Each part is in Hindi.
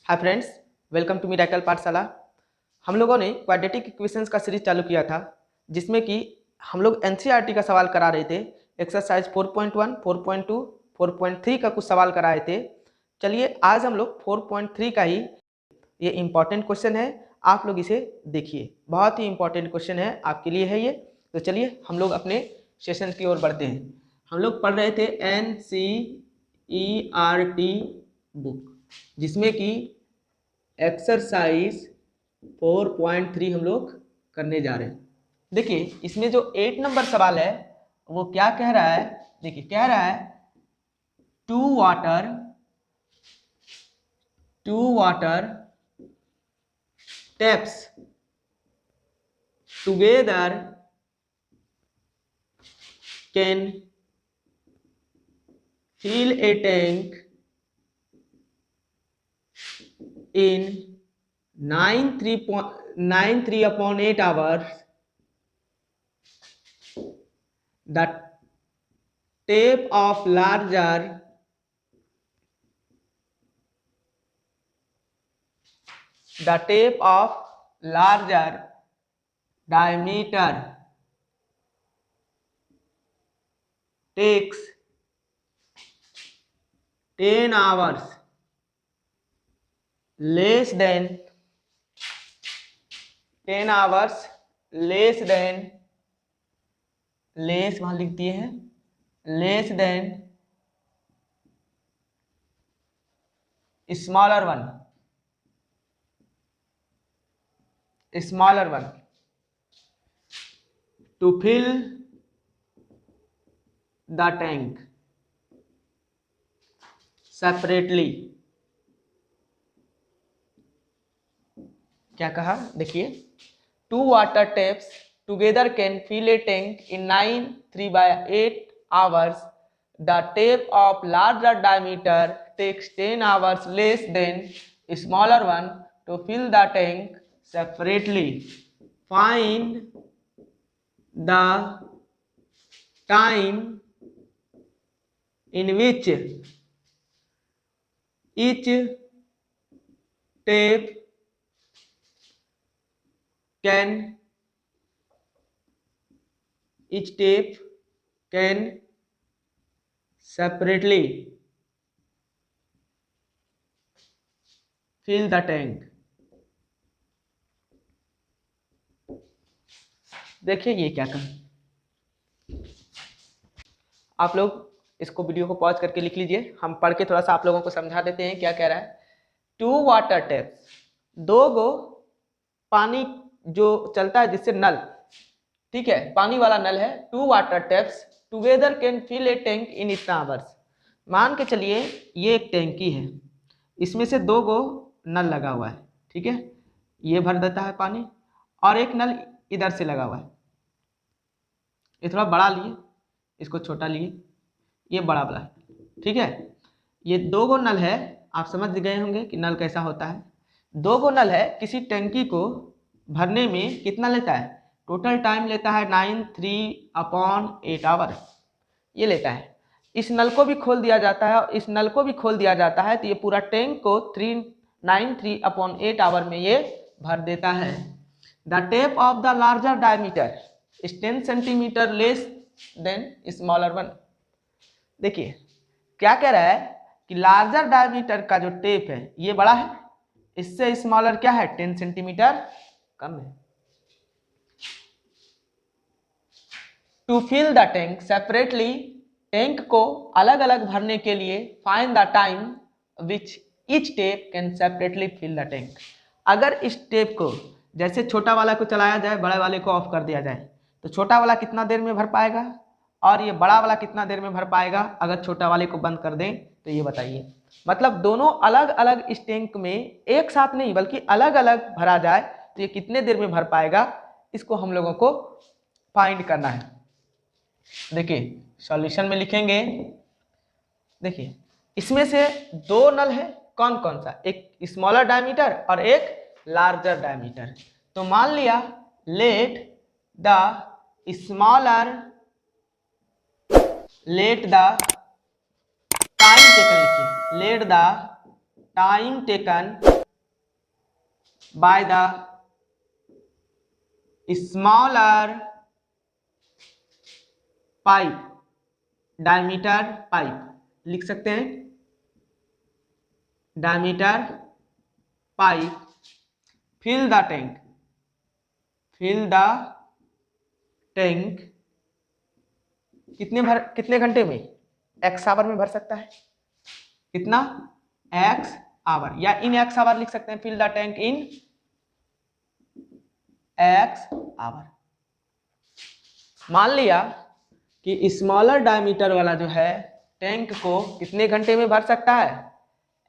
Hi friends, welcome to miracle Pathshala. हम लोगों ने क्वाड्रेटिक इक्वेशंस का सीरीज चालू किया था, जिसमें कि हम लोग एनसीईआरटी का सवाल करा रहे थे। एक्सरसाइज 4.1, 4.2, 4.3 का कुछ सवाल कराए थे। चलिए आज हम लोग 4.3 का ही, ये इम्पॉर्टेंट क्वेश्चन है, आप लोग इसे देखिए। बहुत ही इम्पॉर्टेंट क्वेश्चन है, आपके लिए है ये। तो चलिए हम लोग अपने सेशन की ओर बढ़ते हैं। हम लोग पढ़ रहे थे एनसीईआरटी बुक, जिसमें कि एक्सरसाइज 4.3 हम लोग करने जा रहे हैं। देखिए इसमें जो 8 नंबर सवाल है वो क्या कह रहा है। देखिए कह रहा है two water taps together can fill a tank in 93/8 hours. The tap of larger diameter takes 10 hours less than 10 hours less than less वहां लिख दिए हैं, less than smaller one to fill the tank separately. क्या कहा, देखिए two water taps together can fill a tank in 93/8 hours. The tap of larger diameter takes 10 hours less than smaller one to fill the tank separately. Find the time in which each tap can separately fill the tank. देखिए ये क्या कहा, आप लोग इसको वीडियो को पॉज करके लिख लीजिए, हम पढ़ के थोड़ा सा आप लोगों को समझा देते हैं क्या कह रहा है। टू वाटर टैप्स, दो गो पानी जो चलता है जिससे नल, ठीक है, पानी वाला नल है। Two water taps together can fill a tank in इतना आवर्स। मान के चलिए ये एक टैंकी है, इसमें से दो गो नल लगा हुआ है, ठीक है, ये भर देता है पानी, और एक नल इधर से लगा हुआ है। ये थोड़ा बड़ा लिए, इसको छोटा लिए, ये बड़ा वाला है, ठीक है। ये दो गो नल है, आप समझ गए होंगे कि नल कैसा होता है। दो गो नल है, किसी टैंकी को भरने में कितना लेता है, टोटल टाइम लेता है 93/8 आवर्स, ये लेता है। इस नल को भी खोल दिया जाता है और इस नल को भी खोल दिया जाता है, तो ये पूरा टैंक को 93/8 आवर में ये भर देता है। The tape of the larger diameter is 10 centimetre less than smaller one. देखिए क्या कह रहा है कि लार्जर डायमीटर का जो टेप है ये बड़ा है, इससे स्मॉलर क्या है, 10 सेंटीमीटर कम है। To fill the tank separately, tank को अलग अलग भरने के लिए find the time which each tap can separately fill the tank. अगर इस टेप को जैसे छोटा वाला को चलाया जाए, बड़े वाले को ऑफ कर दिया जाए, तो छोटा वाला कितना देर में भर पाएगा और ये बड़ा वाला कितना देर में भर पाएगा। अगर छोटा वाले को बंद कर दें तो ये बताइए, मतलब दोनों अलग अलग इस टैंक में एक साथ नहीं बल्कि अलग अलग भरा जाए तो ये कितने देर में भर पाएगा, इसको हम लोगों को फाइंड करना है। देखिए सॉल्यूशन में लिखेंगे, देखिए इसमें से दो नल है, कौन कौन सा, एक स्मॉलर डायमीटर और एक लार्जर डायमीटर। तो मान लिया लेट द टाइम टेकन, लिखिए let the time taken by the smaller pipe, diameter pipe लिख सकते हैं, diameter pipe, fill the tank, fill the tank कितने घंटे में, x आवर में भर सकता है, कितना, x आवर, या इन x आवर लिख सकते हैं, fill the tank in x hour. मान लिया कि स्मॉलर डायमीटर वाला जो है टैंक को कितने घंटे में भर सकता है,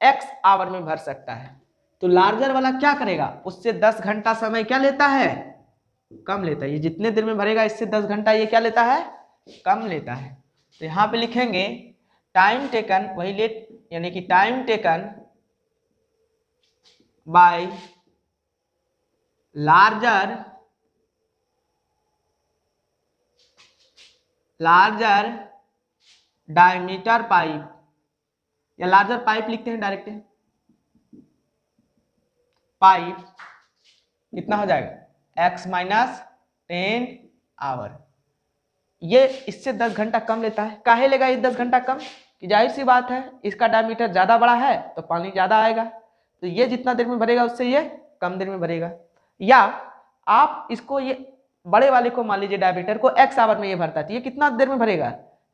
x आवर में भर सकता है, तो लार्जर वाला क्या करेगा, उससे 10 घंटा समय क्या लेता है, कम लेता है। ये जितने देर में भरेगा इससे 10 घंटा ये क्या लेता है, कम लेता है। तो यहाँ पे लिखेंगे टाइम टेकन, वही लेट, यानी कि time taken by larger diameter pipe, या लार्जर पाइप लिखते हैं डायरेक्ट, पाइप कितना हो जाएगा, x माइनस 10 आवर। ये इससे 10 घंटा कम लेता है। काहे लेगा ये 10 घंटा कम, कि जाहिर सी बात है इसका डायमीटर ज्यादा बड़ा है तो पानी ज्यादा आएगा, तो ये जितना देर में भरेगा उससे ये कम देर में भरेगा। या आप इसको, ये बड़े वाले को मान लीजिए डायमीटर को x आवर में ये भरता है, तो ये कितना देर में भरेगा,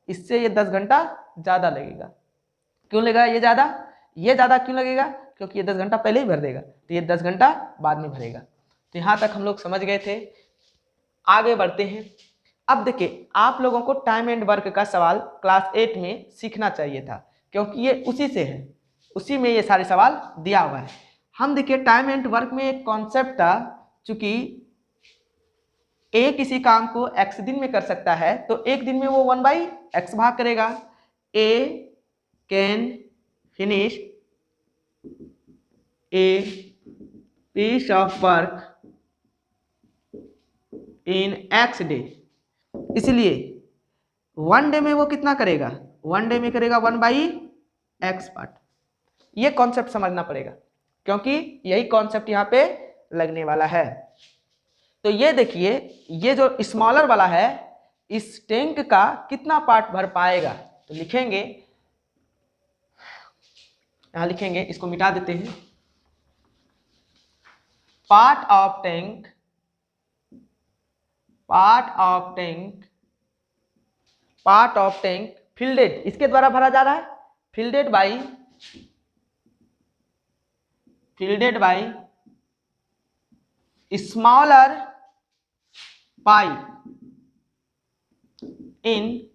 इससे ये 10 घंटा ज्यादा लगेगा। क्यों लेगा ये ज्यादा क्यों लगेगा, क्योंकि ये 10 घंटा पहले ही भर देगा, तो ये 10 घंटा बाद में भरेगा। तो यहाँ तक हम लोग समझ गए थे। आगे बढ़ते हैं। अब देखिए, आप लोगों को टाइम एंड वर्क का सवाल क्लास 8 में सीखना चाहिए था, क्योंकि ये उसी से है, उसी में ये सारे सवाल दिया हुआ है। हम देखिए टाइम एंड वर्क में एक कॉन्सेप्ट था, चूंकि ए किसी काम को x दिन में कर सकता है तो एक दिन में वो 1/x भाग करेगा। A can finish a piece of work in x day, इसलिए 1 डे में वो कितना करेगा, 1 डे में करेगा 1/x पार्ट। ये कॉन्सेप्ट समझना पड़ेगा, क्योंकि यही कॉन्सेप्ट यहाँ पे लगने वाला है। तो ये देखिए, ये जो स्मॉलर वाला है इस टैंक का कितना पार्ट भर पाएगा, तो लिखेंगे, यहां लिखेंगे, इसको मिटा देते हैं। पार्ट ऑफ टैंक फिल्डेड, इसके द्वारा भरा जा रहा है, filled by smaller pipe in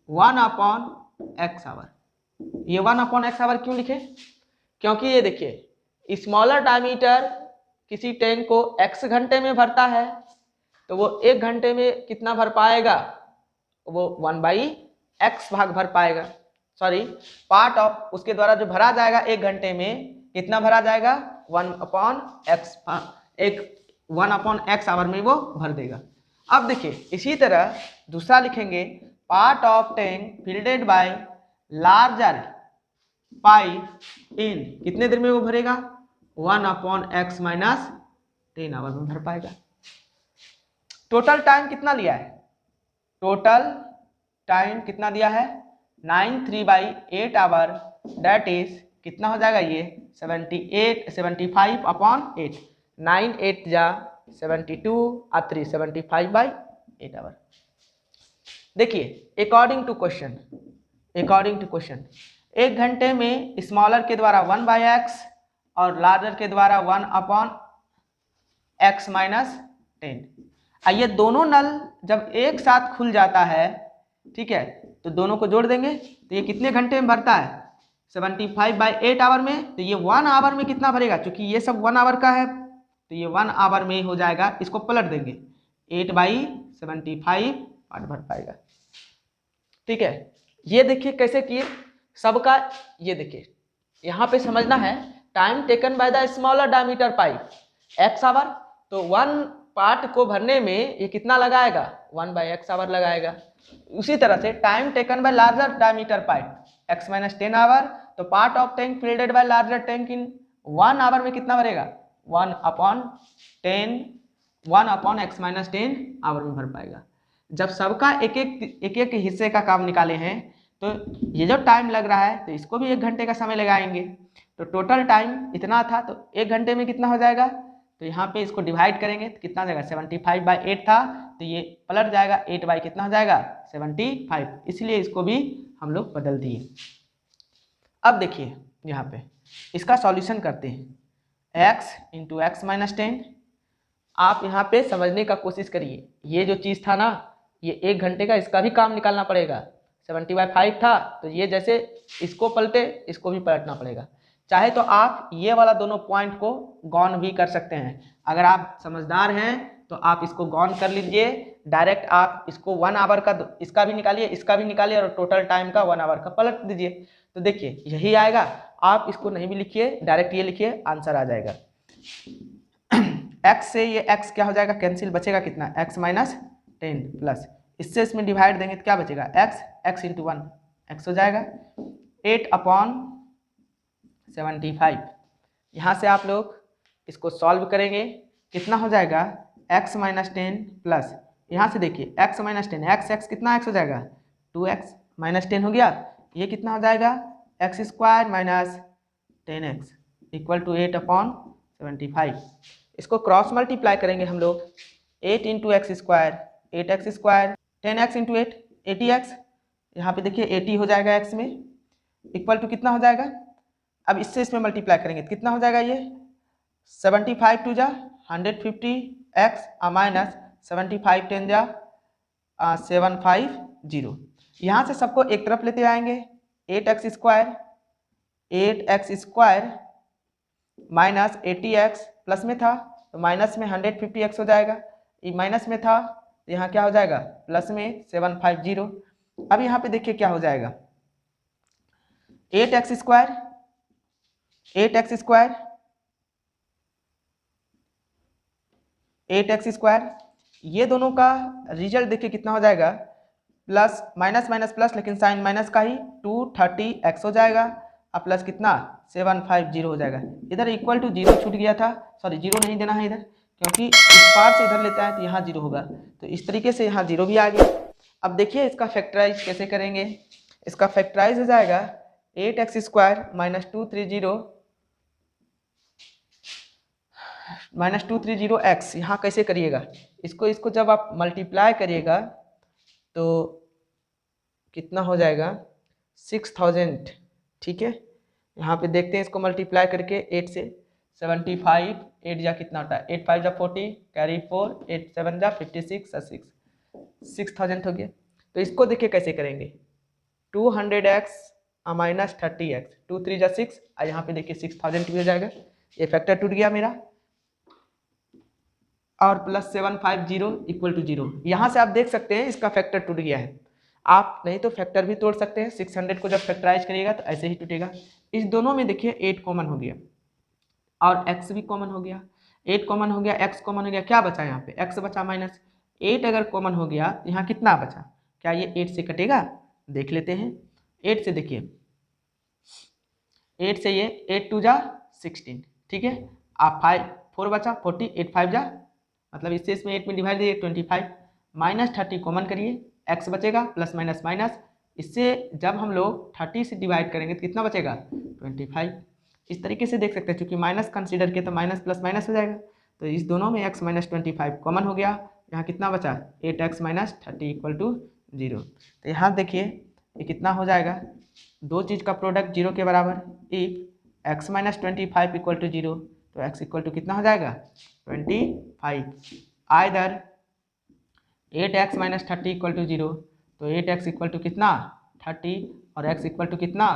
1/x hour. ये 1/x आवर क्यों लिखे, क्योंकि ये देखिए स्मॉलर डायमीटर किसी टैंक को x घंटे में भरता है, तो वो 1 घंटे में कितना भर पाएगा, वो 1/x भाग भर पाएगा। सॉरी, पार्ट ऑफ, उसके द्वारा जो भरा जाएगा 1 घंटे में कितना भरा जाएगा, 1/x आवर में वो भर देगा। अब देखिए इसी तरह दूसरा लिखेंगे, part of tank filled by larger pipe in, कितने देर में वो भरेगा, 1/x माइनस 10 आवर में भर पाएगा। टोटल टाइम कितना लिया है, टोटल टाइम कितना दिया है, 9/3/8 आवर, दैट इज कितना हो जाएगा, ये 75/8, 9 8 जा 72 और 3 75/8 आवर। देखिए अकॉर्डिंग टू क्वेश्चन, 1 घंटे में स्मॉलर के द्वारा 1/x और लार्जर के द्वारा 1/x माइनस 10। ये दोनों नल जब एक साथ खुल जाता है, ठीक है, तो दोनों को जोड़ देंगे तो ये कितने घंटे में भरता है, 75/8 आवर में। तो ये 1 आवर में कितना भरेगा, क्योंकि ये सब 1 आवर का है, तो ये 1 आवर में हो जाएगा। इसको पलट देंगे, 8/75 पार्ट भर पाएगा। ठीक है, ये देखिए कैसे किए सबका, ये देखिए यहाँ पे समझना है, time taken by the smaller diameter pipe x hour, तो 1 पार्ट को भरने में ये कितना लगाएगा, 1/x आवर लगाएगा। उसी तरह से time taken by larger diameter pipe x minus 10 hour, तो part of tank filled by larger tank in 1 hour में कितना भरेगा, 1/x-10 आवर में भर पाएगा। जब सबका एक एक हिस्से का काम निकाले हैं तो ये जो टाइम लग रहा है तो इसको भी 1 घंटे का समय लगाएंगे। तो टोटल टाइम इतना था, तो 1 घंटे में कितना हो जाएगा, तो यहाँ पे इसको डिवाइड करेंगे तो कितना हो जाएगा, 75/8 था, तो ये पलट जाएगा 8 बाई कितना हो जाएगा, 75। इसलिए इसको भी हम लोग बदल दिए। अब देखिए यहाँ पे इसका सॉल्यूशन करते हैं, x × x-10। आप यहाँ पे समझने का कोशिश करिए, ये जो चीज़ था ना, ये 1 घंटे का, इसका भी काम निकालना पड़ेगा। 70/5 था, तो ये जैसे इसको पलटे इसको भी पलटना पड़ेगा। चाहे तो आप ये वाला दोनों पॉइंट को गौन भी कर सकते हैं। अगर आप समझदार हैं तो आप इसको गौन कर लीजिए, डायरेक्ट आप इसको 1 आवर का इसका भी निकालिए, इसका भी निकालिए और टोटल टाइम का 1 आवर का पलट दीजिए, तो देखिए यही आएगा। आप इसको नहीं भी लिखिए, डायरेक्ट ये लिखिए, आंसर आ जाएगा। x से ये x क्या हो जाएगा, कैंसिल, बचेगा कितना, x-10 प्लस इससे इसमें डिवाइड देंगे तो क्या बचेगा, x × 1 x हो जाएगा 8/75। यहाँ से आप लोग इसको सॉल्व करेंगे, कितना हो जाएगा, x-10 प्लस यहाँ से देखिए x-10 x कितना x हो जाएगा, 2x -10 हो गया, ये कितना हो जाएगा, x² - 10x = 8/75। इसको क्रॉस मल्टीप्लाई करेंगे हम लोग, 8 × x² 8x², 10x × 8 80x, यहाँ पे देखिए 80 हो जाएगा x में, इक्वल टू कितना हो जाएगा, अब इससे इसमें मल्टीप्लाई करेंगे तो कितना हो जाएगा, ये 75 × 2 = 150x माइनस 75 × 10 = 750। यहाँ से सबको एक तरफ लेते आएंगे, 8x² माइनस 80x, प्लस में था तो माइनस में 150x हो जाएगा, ये माइनस में था तो यहाँ क्या हो जाएगा, प्लस में 750। अब यहाँ पे देखिए क्या हो जाएगा, 8x² ये दोनों का रिजल्ट देखिए कितना हो जाएगा, प्लस माइनस माइनस प्लस, लेकिन साइन माइनस का ही, 230x हो जाएगा, अब प्लस कितना 750 हो जाएगा। इधर इक्वल टू 0 छूट गया था, सॉरी 0 नहीं देना है इधर, क्योंकि इस पार से इधर लेता है तो यहाँ 0 होगा, तो इस तरीके से यहाँ 0 भी आ गया। अब देखिए इसका फैक्टराइज कैसे करेंगे, इसका फैक्टराइज हो जाएगा 8x² - 230x। यहाँ कैसे करिएगा, इसको जब आप मल्टीप्लाई करिएगा तो कितना हो जाएगा, 6000, ठीक है। यहाँ पे देखते हैं इसको मल्टीप्लाई करके 8 से, 75, 8 जा कितना होता है, 8 5 जा 40, कैरी 4, 8 7 जा 56 और 6, 6000 हो गया। तो इसको देखिए कैसे करेंगे, 200x माइनस 30x, 2 3 जा 6, और यहाँ पे देखिए 6000 भी हो जाएगा, ये फैक्टर टूट गया मेरा, और प्लस 750 = 0। यहाँ से आप देख सकते हैं इसका फैक्टर टूट गया है। आप नहीं तो फैक्टर भी तोड़ सकते हैं, 600 को जब फैक्टराइज करिएगा तो ऐसे ही टूटेगा। इस दोनों में देखिए 8 कॉमन हो गया और x भी कॉमन हो गया, 8 कॉमन हो गया, x कॉमन हो गया, क्या बचा यहाँ पे, x बचा माइनस 8। अगर कॉमन हो गया तो यहाँ कितना बचा, क्या ये 8 से कटेगा, देख लेते हैं। 8 से देखिए, 8 से ये 8 2 जा 16, ठीक है, आप 4 बचा 40, 8 5 जा, मतलब इससे इसमें 8 में डिवाइड दिए 25, माइनस 30 कॉमन करिए, x बचेगा, प्लस माइनस माइनस, इससे जब हम लोग 30 से डिवाइड करेंगे तो कितना बचेगा, 25। इस तरीके से देख सकते हैं, क्योंकि माइनस कंसीडर किया तो माइनस प्लस माइनस हो जाएगा, तो इस दोनों में x - 25 कॉमन हो गया, यहाँ कितना बचा, 8x - 30 = 0। तो यहाँ देखिए ये कितना हो जाएगा, दो चीज़ का प्रोडक्ट 0 के बराबर, इफ x - 25 = 0, तो x = कितना हो जाएगा, 25। आइदर 8x - 30 = 0, तो 8x = कितना, 30, और x = कितना,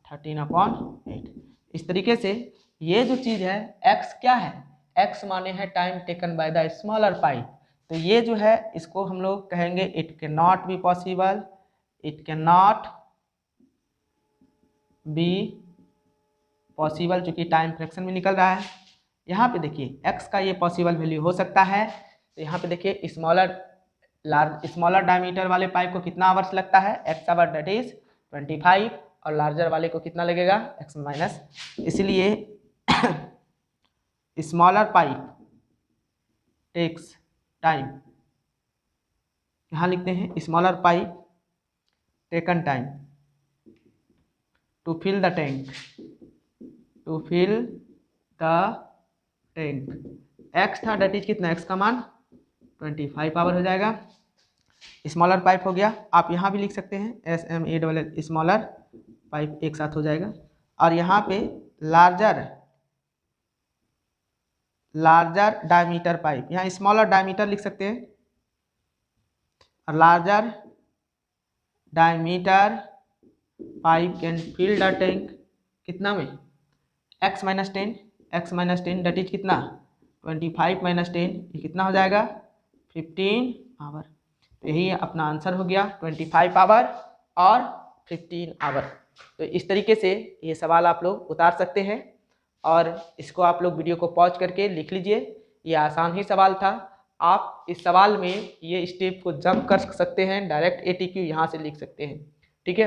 13/8। इस तरीके से ये जो चीज़ है x क्या है, x माने है time taken by the smaller pipe, तो ये जो है इसको हम लोग कहेंगे it can not be possible, it can not be possible, चूँकि टाइम फ्रैक्शन में निकल रहा है। यहाँ पे देखिए x का ये पॉसिबल वैल्यू हो सकता है, तो यहाँ पे देखिए स्मॉलर डायमीटर वाले पाइप को कितना आवर्स लगता है, x आवर, दैट इज 25, और लार्जर वाले को कितना लगेगा, x माइनस, इसलिए स्मॉलर पाइप टेक्स टाइम, यहाँ लिखते हैं smaller pipe taken time to fill the tank, to fill the tank. X था, डेट इज कितना, एक्स का मान 25 आवर हो जाएगा। स्मॉलर पाइप हो गया, आप यहाँ भी लिख सकते हैं SMALL, स्मॉलर पाइप एक साथ हो जाएगा। और यहाँ पे लार्जर डायमीटर पाइप, यहाँ स्मॉलर डायमीटर लिख सकते हैं और larger diameter pipe can fill the tank कितना में, x माइनस 10 डेट इज कितना 25 माइनस 10, ये कितना हो जाएगा 15 आवर। तो यही अपना आंसर हो गया 25 आवर और 15 आवर। तो इस तरीके से ये सवाल आप लोग उतार सकते हैं और इसको आप लोग वीडियो को पॉज करके लिख लीजिए। ये आसान ही सवाल था, आप इस सवाल में ये स्टेप को जंप कर सकते हैं, डायरेक्ट ATQ यहाँ से लिख सकते हैं। ठीक है,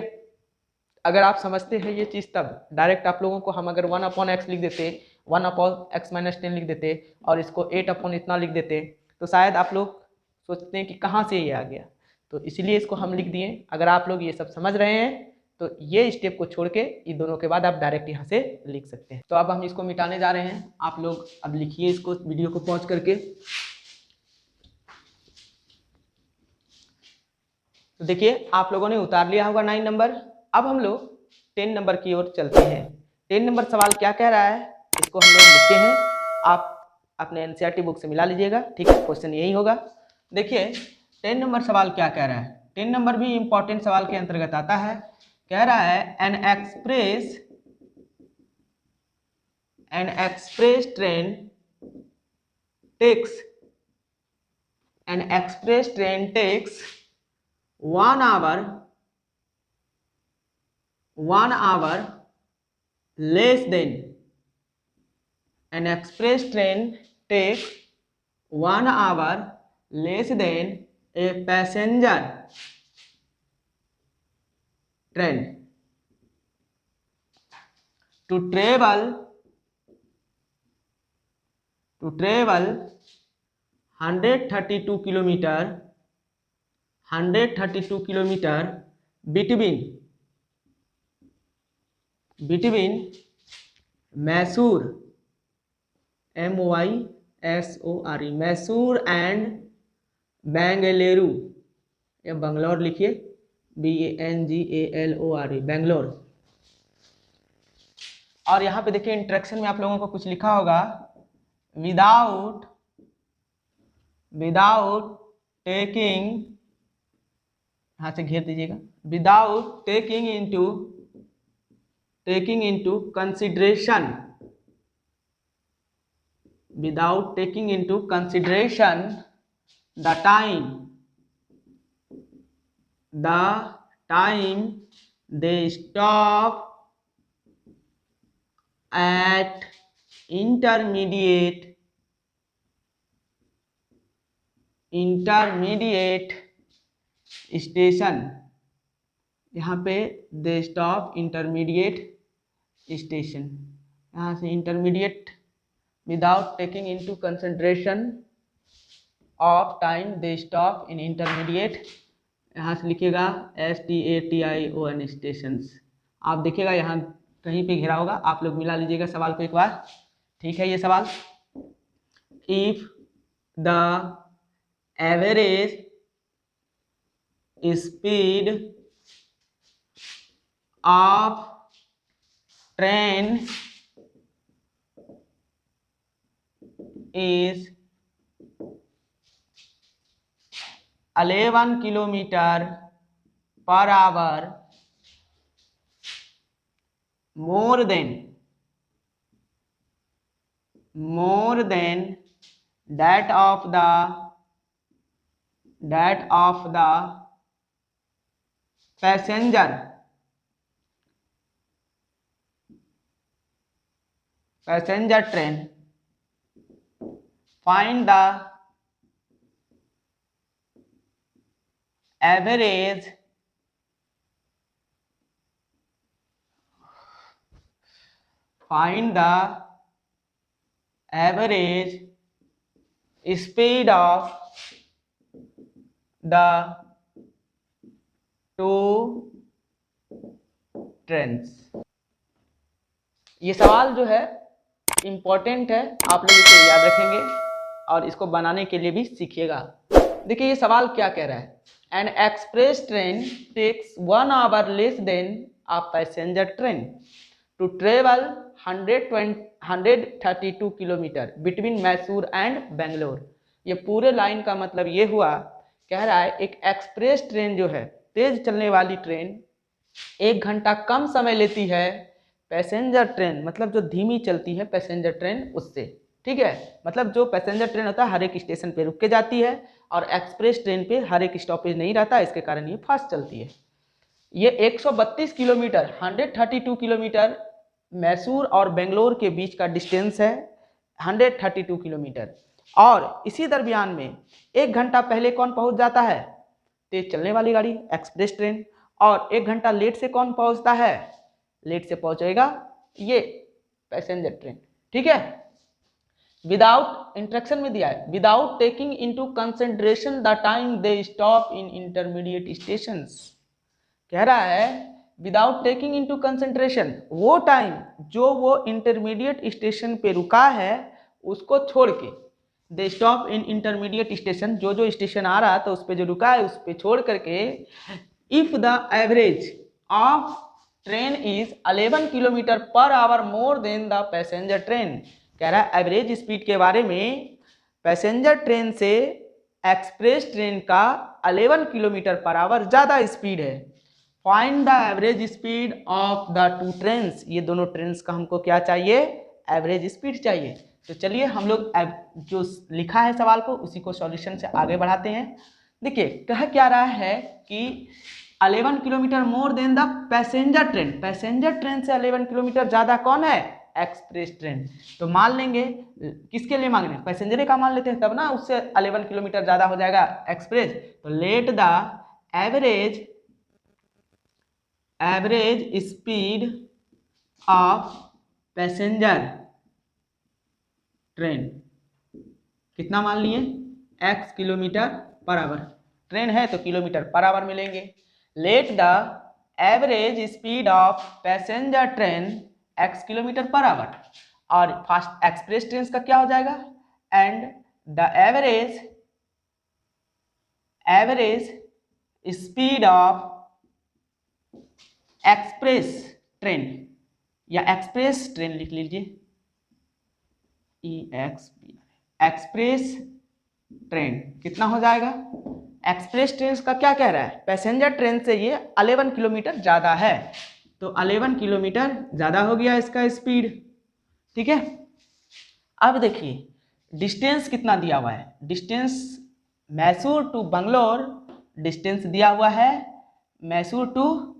अगर आप समझते हैं ये चीज़ तब डायरेक्ट आप लोगों को हम अगर 1/x लिख देते, 1/x माइनस 10 लिख देते और इसको 8 इतना लिख देते, तो शायद आप लोग सोचते हैं कि कहाँ से ये आ गया। तो इसलिए इसको हम लिख दिए। अगर आप लोग ये सब समझ रहे हैं तो ये स्टेप को छोड़ के ये दोनों के बाद आप डायरेक्ट यहाँ से लिख सकते हैं। तो अब हम इसको मिटाने जा रहे हैं, आप लोग अब लिखिए इसको वीडियो को पॉज करके। तो देखिए आप लोगों ने उतार लिया होगा 9 नंबर। अब हम लोग 10 नंबर की ओर चलते हैं। 10 नंबर सवाल क्या कह रहा है इसको हम लोग लिखते हैं, आप अपने NCERT बुक से मिला लीजिएगा। ठीक है, क्वेश्चन यही होगा। देखिए 10 नंबर सवाल क्या कह रहा है, 10 नंबर भी इंपॉर्टेंट सवाल के अंतर्गत आता है। कह रहा है an express train takes 1 hour less than, an express train takes 1 hour less than a passenger train to travel 132 kilometer between Mysore MYSORE Mysore and Bengaluru, या बंगलौर लिखिए BANGALORE बेंगलोर। और यहाँ पे देखिए इंट्रैक्शन में आप लोगों को कुछ लिखा होगा, विदाउट टेकिंग, यहाँ से घेर दीजिएगा, without taking into consideration the time they stop at intermediate station, यहाँ पे दे स्टॉप इंटरमीडिएट स्टेशन, यहाँ से intermediate, without taking into consideration of time they stop in intermediate, यहाँ से लिखिएगा STATION स्टेशंस। आप देखिएगा यहाँ कहीं पे घिरा होगा, आप लोग मिला लीजिएगा सवाल को एक बार। ठीक है, ये सवाल, if the average speed of train is 11 km/h more than that of the passenger train, find the average average speed of the two trains. ये सवाल जो है इम्पोर्टेंट है, आप लोग इसे याद रखेंगे और इसको बनाने के लिए भी सीखिएगा। देखिए ये सवाल क्या कह रहा है, an express train takes 1 hour less than a passenger train to travel 132 kilometre between Mysore and Bangalore. ये पूरे लाइन का मतलब ये हुआ, कह रहा है एक एक्सप्रेस ट्रेन जो है, तेज चलने वाली ट्रेन 1 घंटा कम समय लेती है पैसेंजर ट्रेन, मतलब जो धीमी चलती है पैसेंजर ट्रेन उससे। ठीक है, मतलब जो पैसेंजर ट्रेन होता है हर एक स्टेशन पे रुक के जाती है और एक्सप्रेस ट्रेन पे हर एक स्टॉपेज नहीं रहता, इसके कारण ये फास्ट चलती है। ये 132 किलोमीटर 132 किलोमीटर मैसूर और बेंगलोर के बीच का डिस्टेंस है, 132 किलोमीटर। और इसी दरमियान में 1 घंटा पहले कौन पहुंच जाता है, तेज चलने वाली गाड़ी एक्सप्रेस ट्रेन, और 1 घंटा लेट से कौन पहुंचता है, लेट से पहुंचेगा ये पैसेंजर ट्रेन। ठीक है, विदाउट इंस्ट्रक्शन में दिया है, without taking into consideration the time they stop in intermediate stations. कह रहा है विदाउट टेकिंग इनटू कंसिडरेशन, वो टाइम जो वो इंटरमीडिएट स्टेशन पे रुका है उसको छोड़ के, they stop in intermediate station, जो जो स्टेशन आ रहा था उस पर जो रुका है उस पर छोड़ करके, if the average of train is 11 kilometre per our more than the passenger train. कह रहा है एवरेज स्पीड के बारे में, पैसेंजर ट्रेन से एक्सप्रेस ट्रेन का 11 किलोमीटर पर आवर ज़्यादा स्पीड है। Find the average speed of the two trains, ये दोनों ट्रेन्स का हमको क्या चाहिए, एवरेज स्पीड चाहिए। तो चलिए हम लोग जो लिखा है सवाल को उसी को सॉल्यूशन से आगे बढ़ाते हैं। देखिए कह क्या रहा है कि 11 kilometre more than the passenger train, passenger train से 11 किलोमीटर ज़्यादा कौन है, एक्सप्रेस ट्रेन। तो मान लेंगे, किसके लिए मांग रहे हैं, पैसेंजर का मान लेते हैं तब ना उससे 11 किलोमीटर ज़्यादा हो जाएगा एक्सप्रेस। तो let the average speed of passenger train कितना मान लिए, x kilometre per our, train है तो किलोमीटर पर आवर मिलेंगे। Let the average speed of passenger train x kilometre per hour, और फास्ट एक्सप्रेस ट्रेन का क्या हो जाएगा, and the average speed of express train, या एक्सप्रेस ट्रेन लिख लीजिए, एक्सप्रेस ट्रेन कितना हो जाएगा, एक्सप्रेस ट्रेन का क्या कह रहा है, पैसेंजर ट्रेन से ये 11 किलोमीटर ज़्यादा है, तो 11 किलोमीटर ज़्यादा हो गया इसका स्पीड। ठीक है, अब देखिए डिस्टेंस कितना दिया हुआ है, distance Mysore to Bangalore distance दिया हुआ है, मैसूर टू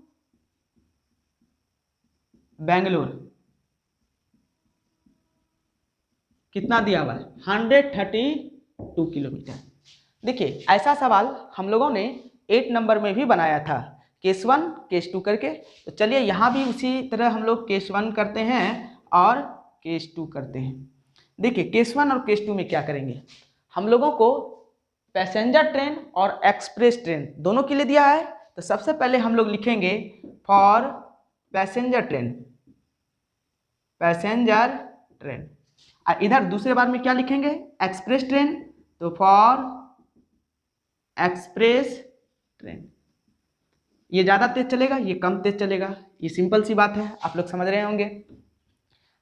बेंगलोर कितना दिया हुआ है, 132 किलोमीटर। देखिए ऐसा सवाल हम लोगों ने 8 नंबर में भी बनाया था, केस 1 केस 2 करके। तो चलिए यहाँ भी उसी तरह हम लोग केस 1 करते हैं और केस 2 करते हैं। देखिए केस 1 और केस 2 में क्या करेंगे, हम लोगों को पैसेंजर ट्रेन और एक्सप्रेस ट्रेन दोनों के लिए दिया है। तो सबसे पहले हम लोग लिखेंगे for passenger train, passenger train, और इधर दूसरे बार में क्या लिखेंगे, एक्सप्रेस ट्रेन, तो फॉर एक्सप्रेस ट्रेन। ये ज़्यादा तेज चलेगा, ये कम तेज चलेगा, ये सिंपल सी बात है, आप लोग समझ रहे होंगे।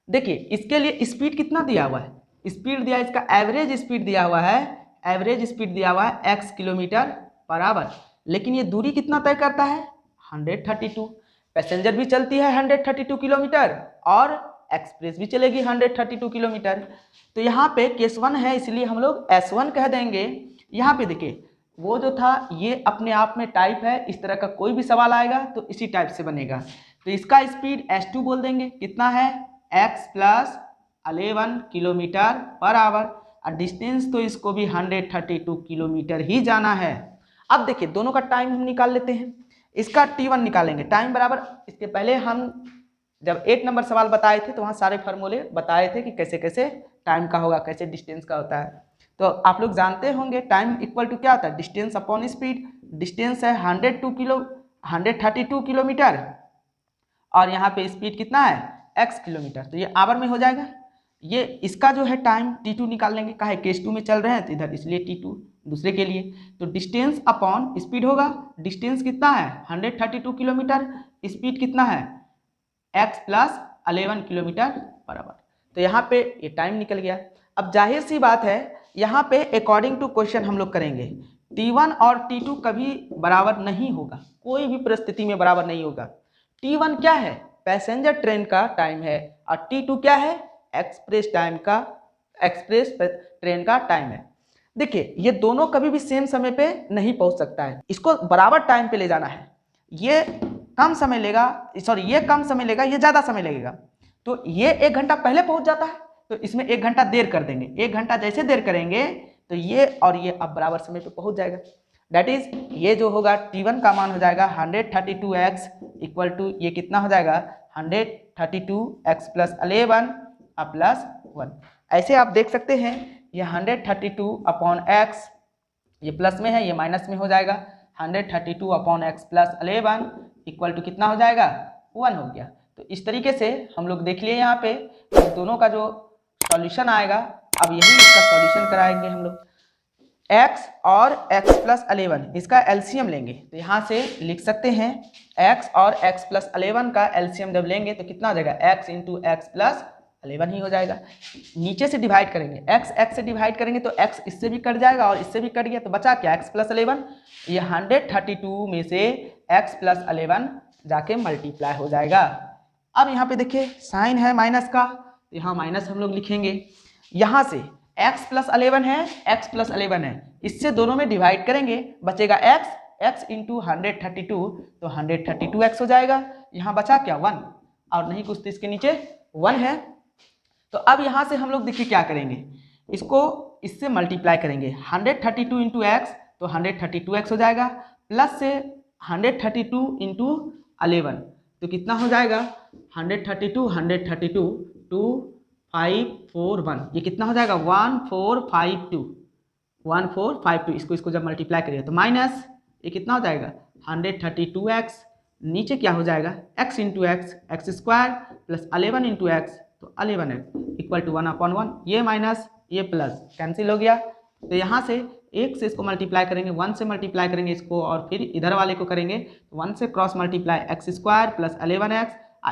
देखिए इसके लिए स्पीड कितना दिया हुआ है, स्पीड दिया है, इसका एवरेज स्पीड दिया हुआ है, एवरेज स्पीड दिया हुआ है x किलोमीटर पर आवर, लेकिन ये दूरी कितना तय करता है, 132। पैसेंजर भी चलती है 132 किलोमीटर और एक्सप्रेस भी चलेगी 132 किलोमीटर। तो यहाँ पे केस 1 है इसलिए हम लोग S1 कह देंगे। यहाँ पे देखिए वो जो था ये अपने आप में टाइप है, इस तरह का कोई भी सवाल आएगा तो इसी टाइप से बनेगा। तो इसका स्पीड S2 बोल देंगे, कितना है x plus 11 kilometre per hour, और डिस्टेंस तो इसको भी 132 किलोमीटर ही जाना है। अब देखिए दोनों का टाइम हम निकाल लेते हैं, इसका T1 निकालेंगे, टाइम बराबर, इसके पहले हम जब 8 नंबर सवाल बताए थे तो वहाँ सारे फार्मूले बताए थे कि कैसे कैसे टाइम का होगा, कैसे डिस्टेंस का होता है। तो आप लोग जानते होंगे टाइम इक्वल टू क्या होता है, डिस्टेंस अपॉन स्पीड। डिस्टेंस है 132 किलोमीटर और यहाँ पे स्पीड कितना है x किलोमीटर, तो ये आवर में हो जाएगा। ये इसका जो है टाइम t2 निकाल लेंगे, काहे केस 2 में चल रहे हैं तो इधर इसलिए t2 दूसरे के लिए। तो डिस्टेंस अपॉन स्पीड होगा, डिस्टेंस कितना है 132 किलोमीटर, स्पीड कितना है x plus 11 kilometre per our. तो यहाँ पे ये टाइम निकल गया। अब जाहिर सी बात है यहाँ पे अकॉर्डिंग टू क्वेश्चन हम लोग करेंगे, t1 और t2 कभी बराबर नहीं होगा, कोई भी परिस्थिति में बराबर नहीं होगा। t1 क्या है, पैसेंजर ट्रेन का टाइम है, और t2 क्या है, एक्सप्रेस ट्रेन का टाइम है। देखिए ये दोनों कभी भी सेम समय पे नहीं पहुंच सकता है, इसको बराबर टाइम पे ले जाना है। ये कम समय लेगा, सॉरी ये कम समय लेगा, ये ज्यादा समय लगेगा। तो ये 1 घंटा पहले पहुंच जाता है तो इसमें 1 घंटा देर कर देंगे, 1 घंटा जैसे देर करेंगे तो ये और ये अब बराबर समय पे पहुंच जाएगा। दैट इज ये जो होगा t1 का मान हो जाएगा 132x इक्वल टू ये कितना हो जाएगा 132x प्लस 11 प्लस 1। ऐसे आप देख सकते हैं ये 132 अपॉन x, ये प्लस में है ये माइनस में हो जाएगा, 132 upon x plus 11 equal to कितना हो जाएगा 1 हो गया। तो इस तरीके से हम लोग देख लिए यहाँ पे दोनों का जो सॉल्यूशन आएगा, अब यही इसका सॉल्यूशन कराएंगे हम लोग। x और x प्लस 11 इसका एलसीएम लेंगे तो यहाँ से लिख सकते हैं x और x प्लस 11 का एलसीएम जब लेंगे तो कितना हो जाएगा x इंटू एक्स प्लस 11 ही हो जाएगा। नीचे से डिवाइड करेंगे, x से डिवाइड करेंगे तो x इससे भी कट जाएगा और इससे भी कट गया तो बचा क्या x प्लस 11। ये 132 में से x प्लस 11 जाके मल्टीप्लाई हो जाएगा। अब यहाँ पे देखिए साइन है माइनस का, तो यहाँ माइनस हम लोग लिखेंगे। यहाँ से x प्लस 11 है, x प्लस 11 है, इससे दोनों में डिवाइड करेंगे बचेगा x इंटू 132 तो 132x हो जाएगा। यहाँ बचा क्या 1 और नहीं कुछ तो इसके नीचे 1 है। तो अब यहाँ से हम लोग देखिए क्या करेंगे, इसको इससे मल्टीप्लाई करेंगे 132 इंटू एक्स तो 132x हो जाएगा, प्लस से 132 इंटू 11 तो कितना हो जाएगा 132 2541, ये कितना हो जाएगा 1452 इसको जब मल्टीप्लाई करिए तो माइनस ये कितना हो जाएगा 132x, नीचे क्या हो जाएगा x into x square plus 11 into x तो 11x इक्वल टू 1/1, ये माइनस ये प्लस कैंसिल हो गया। तो यहाँ से 1 से इसको मल्टीप्लाई करेंगे, 1 से मल्टीप्लाई करेंगे इसको और फिर इधर वाले को करेंगे तो 1 से cross multiply x square plus 11x,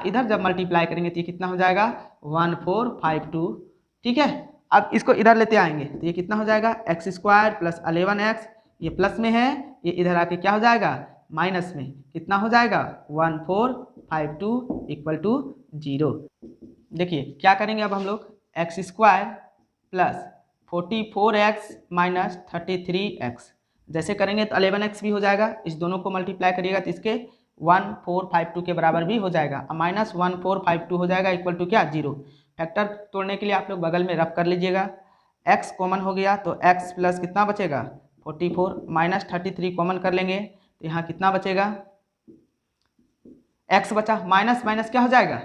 इधर जब मल्टीप्लाई करेंगे तो ये कितना हो जाएगा 1452। ठीक है, अब इसको इधर लेते आएंगे तो ये कितना हो जाएगा एक्स स्क्वायर प्लस 11x, ये प्लस में है, ये इधर आके क्या हो जाएगा माइनस में, कितना हो जाएगा 1452 इक्वल टू 0। देखिए क्या करेंगे अब हम लोग x square plus 44x minus 33x जैसे करेंगे तो 11x भी हो जाएगा, इस दोनों को मल्टीप्लाई करिएगा तो इसके 1452 के बराबर भी हो जाएगा, माइनस 1452 हो जाएगा इक्वल टू क्या 0। फैक्टर तोड़ने के लिए आप लोग बगल में रब कर लीजिएगा, x कॉमन हो गया तो x प्लस कितना बचेगा 44 माइनस 33 कॉमन कर लेंगे तो यहाँ कितना बचेगा x बचा, माइनस माइनस क्या हो जाएगा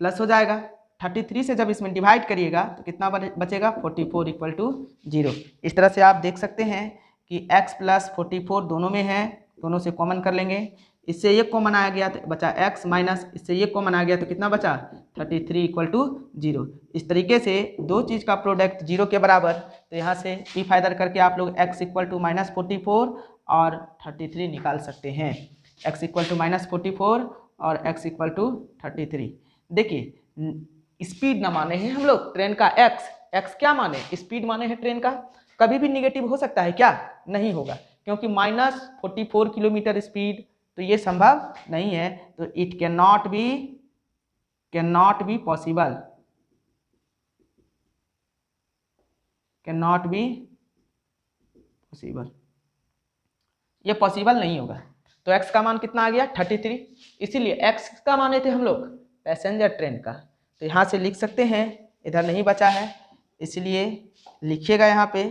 प्लस हो जाएगा, 33 से जब इसमें डिवाइड करिएगा तो कितना बचेगा 44 इक्वल टू 0। इस तरह से आप देख सकते हैं कि x प्लस 44 दोनों में है, दोनों से कॉमन कर लेंगे, इससे ये कॉमन आ गया तो बचा x माइनस इससे ये कॉमन आ गया तो कितना बचा 33 इक्वल टू 0। इस तरीके से दो चीज़ का प्रोडक्ट 0 के बराबर, तो यहाँ से इफ आइदर करके आप लोग x इक्वल टू माइनस 44 और 33 निकाल सकते हैं, x इक्वल टू माइनस 44 और x इक्वल टू 33। देखिए स्पीड ना माने हैं हम लोग ट्रेन का x क्या माने स्पीड माने हैं ट्रेन का, कभी भी निगेटिव हो सकता है क्या, नहीं होगा, क्योंकि माइनस 44 किलोमीटर स्पीड तो ये संभव नहीं है, तो it can not be possible, ये पॉसिबल नहीं होगा। तो x का मान कितना आ गया 33, इसीलिए x का माने थे हम लोग पैसेंजर ट्रेन का, तो यहाँ से लिख सकते हैं, इधर नहीं बचा है इसलिए लिखिएगा यहाँ पे,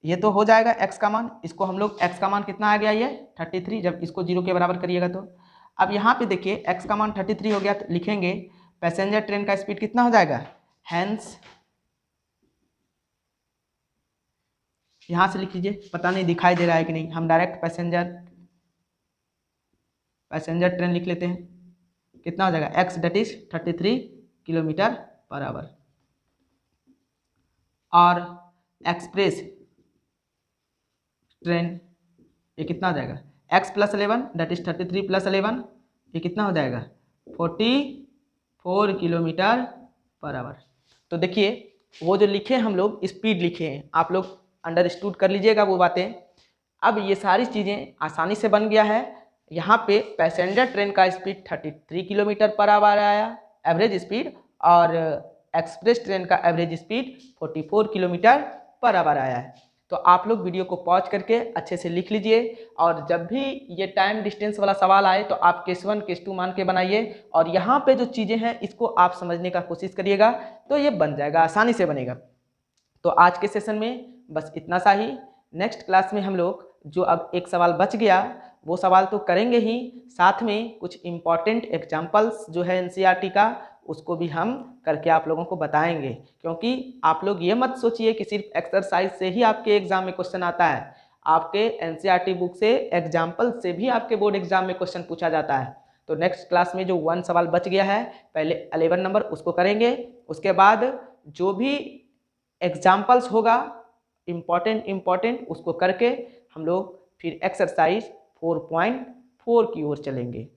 ये तो हो जाएगा x का मान, इसको हम लोग x का मान कितना आ गया ये 33, जब इसको 0 के बराबर करिएगा तो। अब यहाँ पे देखिए x का मान 33 हो गया तो लिखेंगे पैसेंजर ट्रेन का स्पीड कितना हो जाएगा, हैंस, यहां से लिख लीजिए, पता नहीं दिखाई दे रहा है कि नहीं, हम डायरेक्ट पैसेंजर ट्रेन लिख लेते हैं, कितना हो जाएगा x, that is 33 kilometre per hour. और एक्सप्रेस ट्रेन ये कितना हो जाएगा, x plus 11 that is 33 plus 11, ये कितना हो जाएगा 44 किलोमीटर पर आवर। तो देखिए वो जो लिखे हम लोग स्पीड लिखे हैं, आप लोग अंडरस्टूड कर लीजिएगा वो बातें। अब ये सारी चीज़ें आसानी से बन गया है। यहाँ पे पैसेंजर ट्रेन का स्पीड 33 किलोमीटर पर आवर आया एवरेज स्पीड, और एक्सप्रेस ट्रेन का average speed 44 kilometre per our आया है। तो आप लोग वीडियो को पॉज करके अच्छे से लिख लीजिए, और जब भी ये टाइम डिस्टेंस वाला सवाल आए तो आप केस 1 केस 2 मान के बनाइए, और यहाँ पे जो चीज़ें हैं इसको आप समझने का कोशिश करिएगा, तो ये बन जाएगा, आसानी से बनेगा। तो आज के सेशन में बस इतना सा ही। नेक्स्ट क्लास में हम लोग जो अब एक सवाल बच गया वो सवाल तो करेंगे ही, साथ में कुछ इम्पॉर्टेंट एग्जाम्पल्स जो है एनसीईआरटी का उसको भी हम करके आप लोगों को बताएंगे, क्योंकि आप लोग ये मत सोचिए कि सिर्फ एक्सरसाइज से ही आपके एग्जाम में क्वेश्चन आता है, आपके एनसीईआरटी बुक से एग्जाम्पल से भी आपके बोर्ड एग्जाम में क्वेश्चन पूछा जाता है। तो नेक्स्ट क्लास में जो 1 सवाल बच गया है, पहले 11 नंबर उसको करेंगे, उसके बाद जो भी एग्जाम्पल्स होगा इम्पॉर्टेंट उसको करके हम लोग फिर एक्सरसाइज 4.4 की ओर चलेंगे।